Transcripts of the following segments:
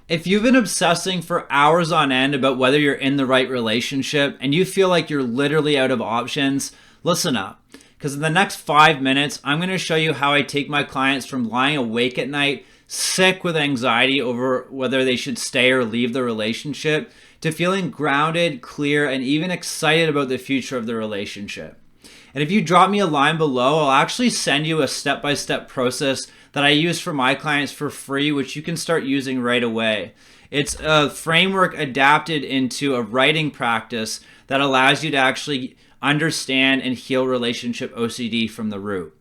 If you've been obsessing for hours on end about whether you're in the right relationship and you feel like you're literally out of options, listen up. Because in the next 5 minutes, I'm going to show you how I take my clients from lying awake at night, sick with anxiety over whether they should stay or leave the relationship, to feeling grounded, clear, and even excited about the future of the relationship. And if you drop me a line below, I'll actually send you a step-by-step process that I use for my clients for free, which you can start using right away. It's a framework adapted into a writing practice that allows you to actually understand and heal relationship OCD from the root.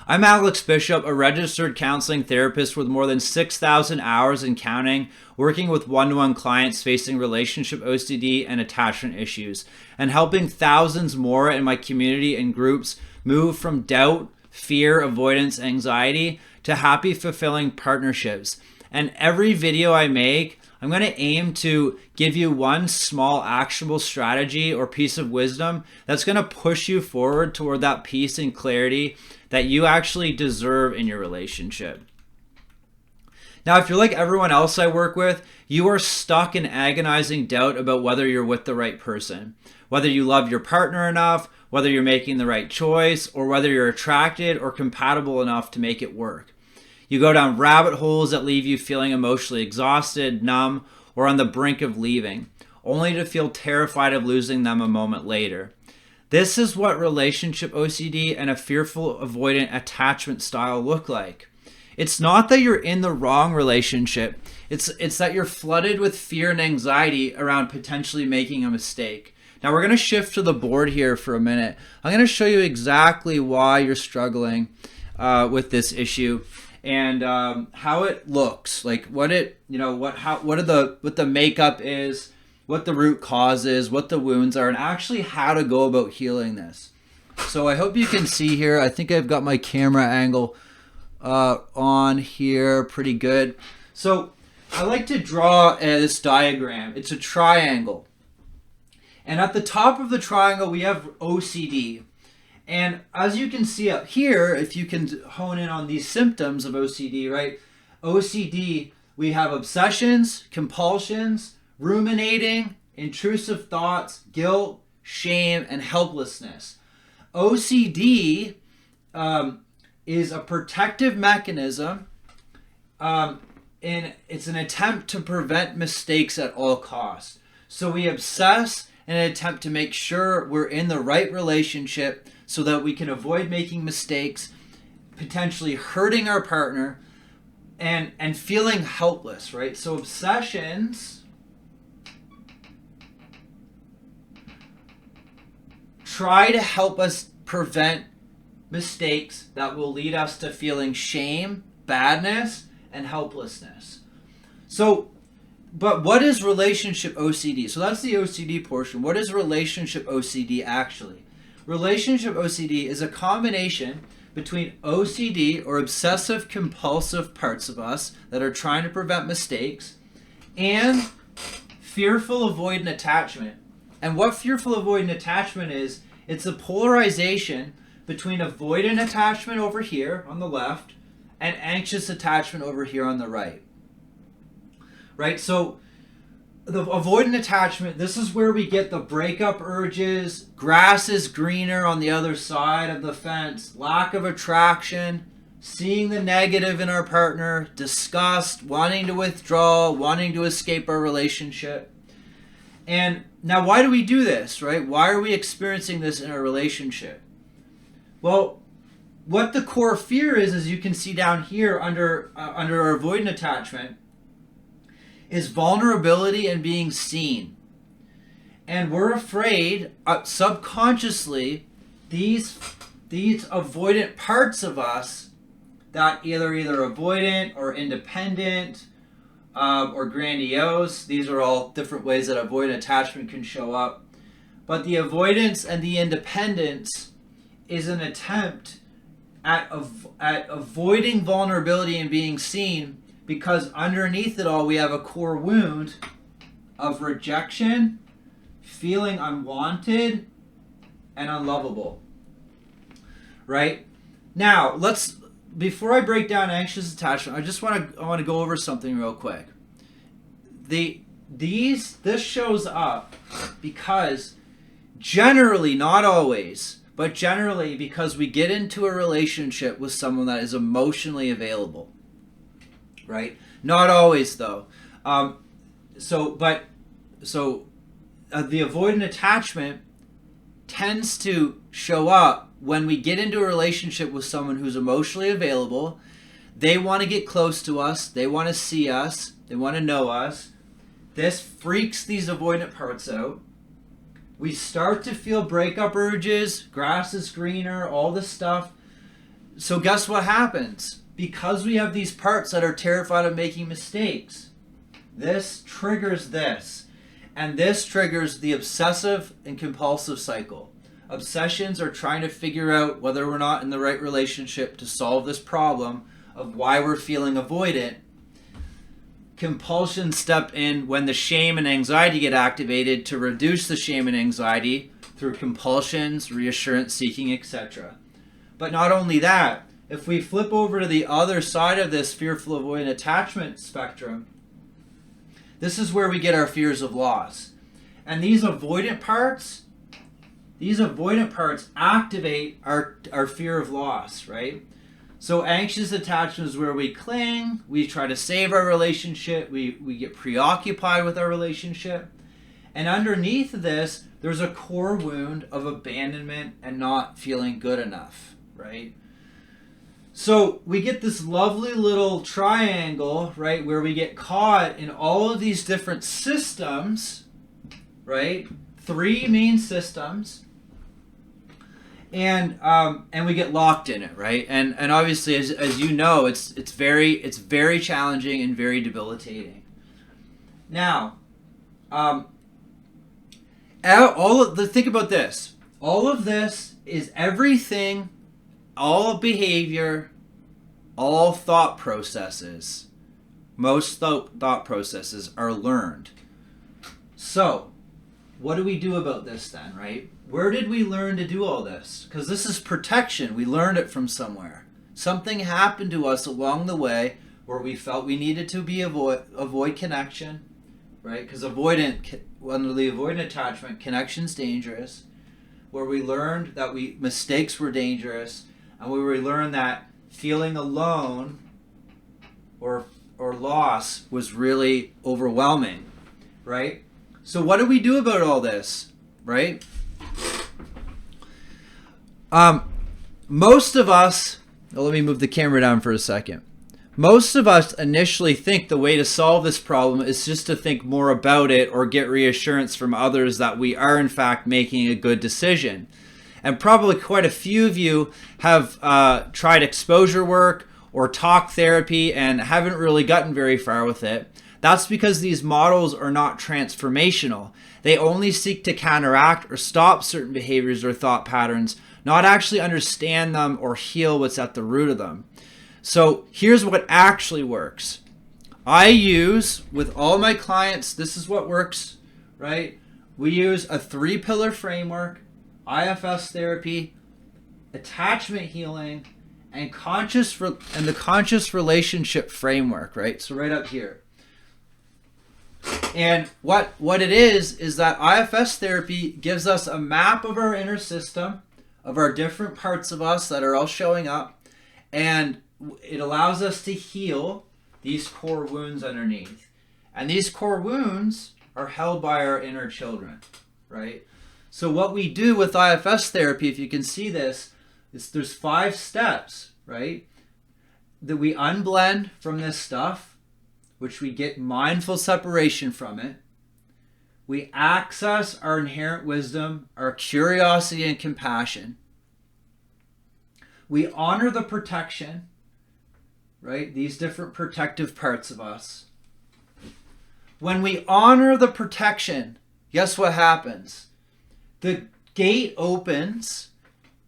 I'm Alex Bishop, a registered counseling therapist with more than 6,000 hours and counting, working with one-to-one clients facing relationship OCD and attachment issues, and helping thousands more in my community and groups move from doubt, fear, avoidance, anxiety to happy, fulfilling partnerships. And every video I make, I'm going to aim to give you one small actionable strategy or piece of wisdom that's going to push you forward toward that peace and clarity that you actually deserve in your relationship. Now, if you're like everyone else I work with, you are stuck in agonizing doubt about whether you're with the right person, whether you love your partner enough, whether you're making the right choice, or whether you're attracted or compatible enough to make it work. You go down rabbit holes that leave you feeling emotionally exhausted, numb, or on the brink of leaving, only to feel terrified of losing them a moment later. This is what relationship OCD and a fearful avoidant attachment style look like. It's not that you're in the wrong relationship. It's that you're flooded with fear and anxiety around potentially making a mistake. Now we're going to shift to the board here for a minute. I'm going to show you exactly why you're struggling with this issue and how it looks, like what the makeup is, what the root cause is, what the wounds are, and actually how to go about healing this. So I hope you can see here. I think I've got my camera angle on here pretty good. So I like to draw this diagram. It's a triangle. And at the top of the triangle, we have OCD. And as you can see up here, if you can hone in on these symptoms of OCD, right? OCD, we have obsessions, compulsions, ruminating, intrusive thoughts, guilt, shame, and helplessness. OCD is a protective mechanism, and it's an attempt to prevent mistakes at all costs. So we obsess in an attempt to make sure we're in the right relationship so that we can avoid making mistakes, potentially hurting our partner, and feeling helpless, right? So obsessions try to help us prevent mistakes that will lead us to feeling shame, badness, and helplessness. So, but what is relationship OCD? So that's the OCD portion. What is relationship OCD actually? Relationship OCD is a combination between OCD or obsessive compulsive parts of us that are trying to prevent mistakes and fearful avoidant attachment. And what fearful avoidant attachment is, it's a polarization between avoidant attachment over here on the left and anxious attachment over here on the right. Right? So the avoidant attachment, this is where we get the breakup urges, grass is greener on the other side of the fence, lack of attraction, seeing the negative in our partner, disgust, wanting to withdraw, wanting to escape our relationship. And now why do we do this, right? Why are we experiencing this in our relationship? Well, what the core fear is, as you can see down here under our avoidant attachment, is vulnerability and being seen. And we're afraid, subconsciously, these avoidant parts of us that either avoidant or independent or grandiose, these are all different ways that avoidant attachment can show up. But the avoidance and the independence is an attempt at avoiding vulnerability and being seen, because underneath it all we have a core wound of rejection, feeling unwanted and unlovable. Right? Now, before I break down anxious attachment, I want to go over something real quick. This shows up because generally, not always, but generally because we get into a relationship with someone that is emotionally available, right? Not always though. The avoidant attachment tends to show up when we get into a relationship with someone who's emotionally available. They want to get close to us. They want to see us. They want to know us. This freaks these avoidant parts out. We start to feel breakup urges, grass is greener, all this stuff. So guess what happens? Because we have these parts that are terrified of making mistakes, this triggers this. And this triggers the obsessive and compulsive cycle. Obsessions are trying to figure out whether we're not in the right relationship to solve this problem of why we're feeling avoidant. Compulsions step in when the shame and anxiety get activated to reduce the shame and anxiety through compulsions, reassurance seeking, etc. But not only that, if we flip over to the other side of this fearful avoidant attachment spectrum, this is where we get our fears of loss. And these avoidant parts activate our fear of loss, right? So anxious attachment is where we cling, we try to save our relationship, we get preoccupied with our relationship. And underneath this, there's a core wound of abandonment and not feeling good enough, right? So we get this lovely little triangle, right, where we get caught in all of these different systems, right? 3 main systems. And we get locked in it, right? And obviously, as you know, it's very challenging and very debilitating. Now, think about this. All of this is everything, all behavior, all thought processes. Most thought processes are learned. So, what do we do about this then, right? Where did we learn to do all this? Because this is protection. We learned it from somewhere. Something happened to us along the way where we felt we needed to avoid connection, right? Because under the avoidant attachment, connection's dangerous. Where we learned that mistakes were dangerous, and where we learned that feeling alone or loss was really overwhelming, right? So what do we do about all this, right? Most of us, let me move the camera down for a second. Most of us initially think the way to solve this problem is just to think more about it or get reassurance from others that we are in fact making a good decision. And probably quite a few of you have tried exposure work or talk therapy and haven't really gotten very far with it. That's because these models are not transformational. They only seek to counteract or stop certain behaviors or thought patterns, not actually understand them or heal what's at the root of them. So here's what actually works. I use, with all my clients, this is what works, right? We use a 3-pillar framework, IFS therapy, attachment healing, and the conscious relationship framework, right? So right up here. And what it is that IFS therapy gives us a map of our inner system, of our different parts of us that are all showing up, and it allows us to heal these core wounds underneath. And these core wounds are held by our inner children, right? So what we do with IFS therapy, if you can see this, is there's 5 steps, right? That we unblend from this stuff, which we get mindful separation from it. We access our inherent wisdom, our curiosity and compassion. We honor the protection, right? These different protective parts of us. When we honor the protection, guess what happens? The gate opens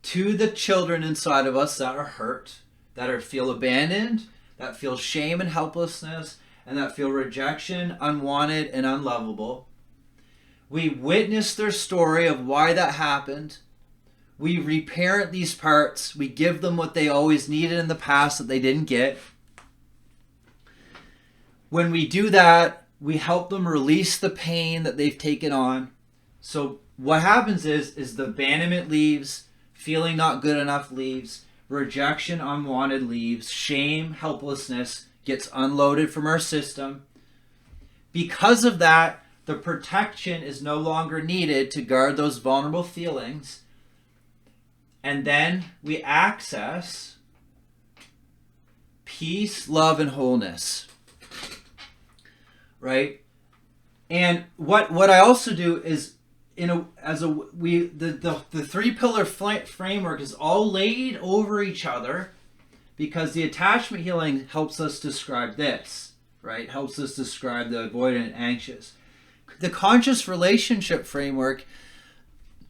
to the children inside of us that are hurt, that feel abandoned, that feel shame and helplessness, and that feel rejection, unwanted, and unlovable. We witness their story of why that happened. we reparent these parts. We give them what they always needed in the past that they didn't get. When we do that, we help them release the pain that they've taken on. So what happens is the abandonment leaves, feeling not good enough leaves, rejection, unwanted leaves, shame, helplessness gets unloaded from our system. Because of that, the protection is no longer needed to guard those vulnerable feelings. And then we access peace, love, and wholeness. Right? And what I also do is the three pillar framework is all laid over each other, because the attachment healing helps us describe this, right? Helps us describe the avoidant and anxious. The conscious relationship framework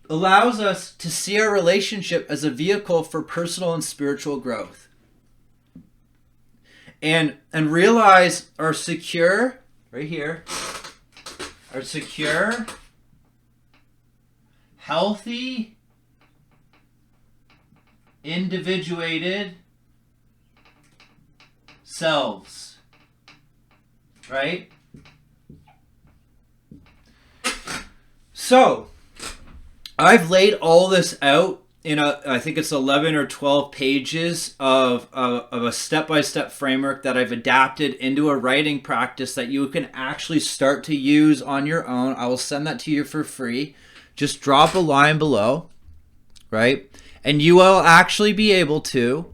allows us to see our relationship as a vehicle for personal and spiritual growth. And realize our secure, right here, our secure, healthy, individuated selves, right? So, I've laid all this out in I think it's 11 or 12 pages of a step-by-step framework that I've adapted into a writing practice that you can actually start to use on your own. I will send that to you for free. Just drop a line below, right? And you will actually be able to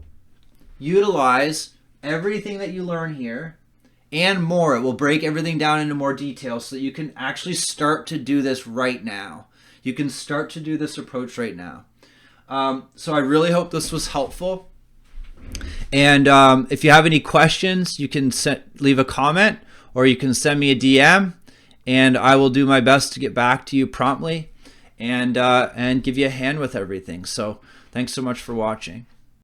utilize everything that you learn here and more. It will break everything down into more detail so that you can actually start to do this right now. You can start to do this approach right now. So I really hope this was helpful. And if you have any questions, you can leave a comment, or you can send me a DM, and I will do my best to get back to you promptly and give you a hand with everything. So thanks so much for watching.